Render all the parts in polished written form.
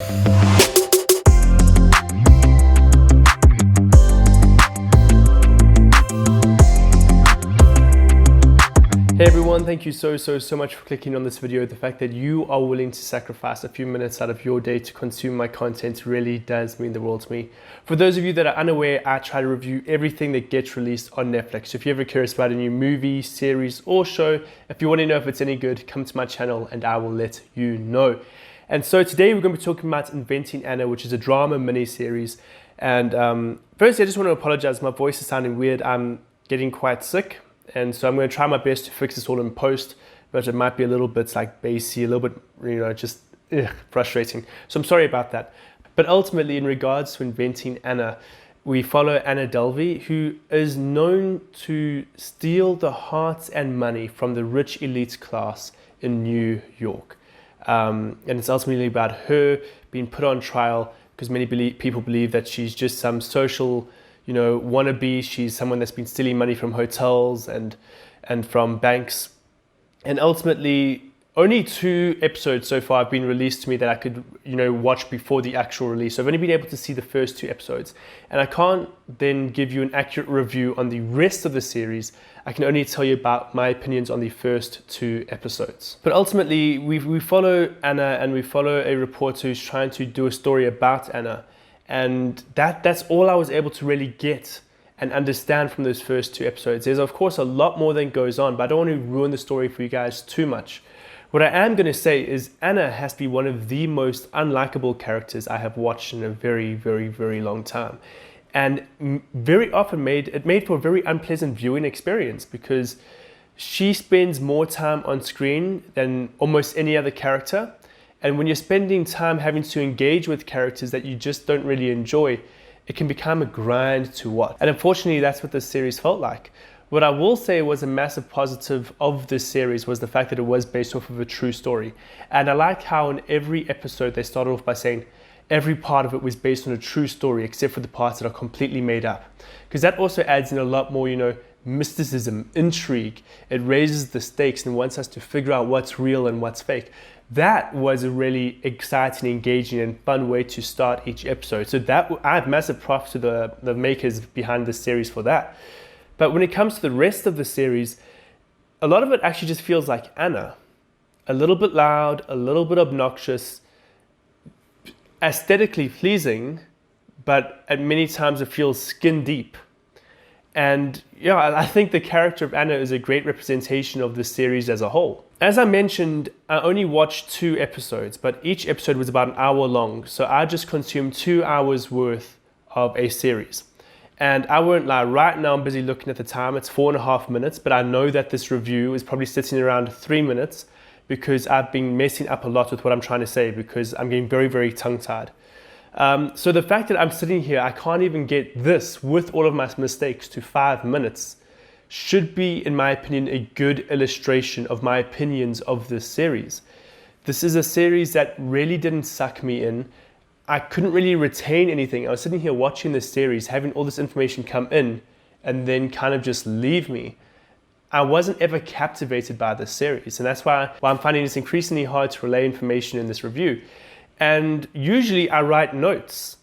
Hey everyone, thank you so much for clicking on this video. The fact that you are willing to sacrifice a few minutes out of your day to consume my content really does mean the world to me. For those of you that are unaware, I try to review everything that gets released on Netflix. So if you're ever curious about a new movie, series, or show, if you want to know if it's any good, come to my channel and I will let you know. And so today we're going to be talking about Inventing Anna, which is a drama mini-series. And firstly, I just want to apologize. My voice is sounding weird. I'm getting quite sick. And so I'm going to try my best to fix this all in post, but it might be a little bit like bassy, a little bit, just frustrating. So I'm sorry about that. But ultimately, in regards to Inventing Anna, we follow Anna Delvey, who is known to steal the hearts and money from the rich elite class in New York. And it's ultimately about her being put on trial because many people believe that she's just some social wannabe. She's someone that's been stealing money from hotels and from banks. And ultimately, only 2 episodes so far have been released to me that I could, watch before the actual release. So I've only been able to see the first 2 episodes. And I can't then give you an accurate review on the rest of the series. I can only tell you about my opinions on the first 2 episodes. But ultimately, we follow Anna and we follow a reporter who's trying to do a story about Anna. And that's all I was able to really get and understand from those first 2 episodes. There's of course a lot more that goes on, but I don't want to ruin the story for you guys too much. What I am going to say is Anna has to be one of the most unlikable characters I have watched in a very, very, very long time. And very often made for a very unpleasant viewing experience because she spends more time on screen than almost any other character. And when you're spending time having to engage with characters that you just don't really enjoy, it can become a grind to watch. And unfortunately, that's what this series felt like. What I will say was a massive positive of this series was the fact that it was based off of a true story. And I like how in every episode they started off by saying every part of it was based on a true story except for the parts that are completely made up. Because that also adds in a lot more, mysticism, intrigue. It raises the stakes and wants us to figure out what's real and what's fake. That was a really exciting, engaging, and fun way to start each episode. So I have massive props to the makers behind this series for that. But when it comes to the rest of the series, a lot of it actually just feels like Anna. A little bit loud, a little bit obnoxious, aesthetically pleasing, but at many times it feels skin deep. And I think the character of Anna is a great representation of the series as a whole. As I mentioned, I only watched 2 episodes, but each episode was about an hour long. So I just consumed 2 hours worth of a series. And I won't lie, right now I'm busy looking at the time. It's 4.5 minutes, but I know that this review is probably sitting around 3 minutes because I've been messing up a lot with what I'm trying to say because I'm getting very, very tongue-tied. So the fact that I'm sitting here, I can't even get this with all of my mistakes to 5 minutes should be, in my opinion, a good illustration of my opinions of this series. This is a series that really didn't suck me in. I couldn't really retain anything. I was sitting here watching this series, having all this information come in and then kind of just leave me. I wasn't ever captivated by this series, and that's why I'm finding it's increasingly hard to relay information in this review. And usually I write notes,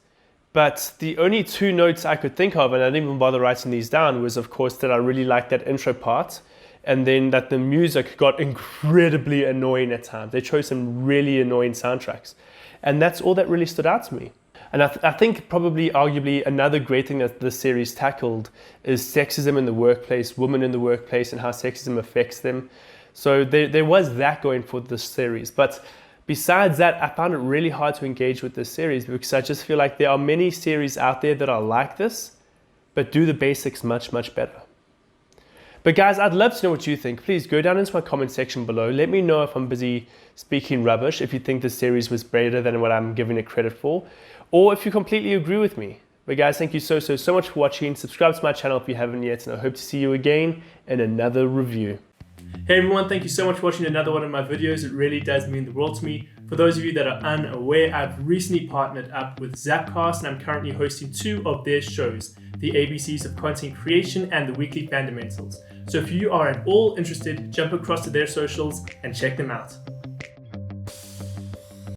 but the only 2 notes I could think of, and I didn't even bother writing these down, was of course that I really liked that intro part, and then that the music got incredibly annoying at times. They chose some really annoying soundtracks, and that's all that really stood out to me. And I think probably arguably another great thing that this series tackled is sexism in the workplace, women in the workplace, and how sexism affects them. So there was that going for this series. But besides that, I found it really hard to engage with this series because I just feel like there are many series out there that are like this, but do the basics much, much better. But guys, I'd love to know what you think. Please go down into my comment section below. Let me know if I'm busy speaking rubbish, if you think this series was better than what I'm giving it credit for, or if you completely agree with me. But guys, thank you so much for watching. Subscribe to my channel if you haven't yet, and I hope to see you again in another review. Hey everyone, thank you so much for watching another one of my videos. It really does mean the world to me. For those of you that are unaware, I've recently partnered up with Zapcast and I'm currently hosting 2 of their shows, the ABCs of Content Creation and the Weekly Fundamentals. So if you are at all interested, jump across to their socials and check them out.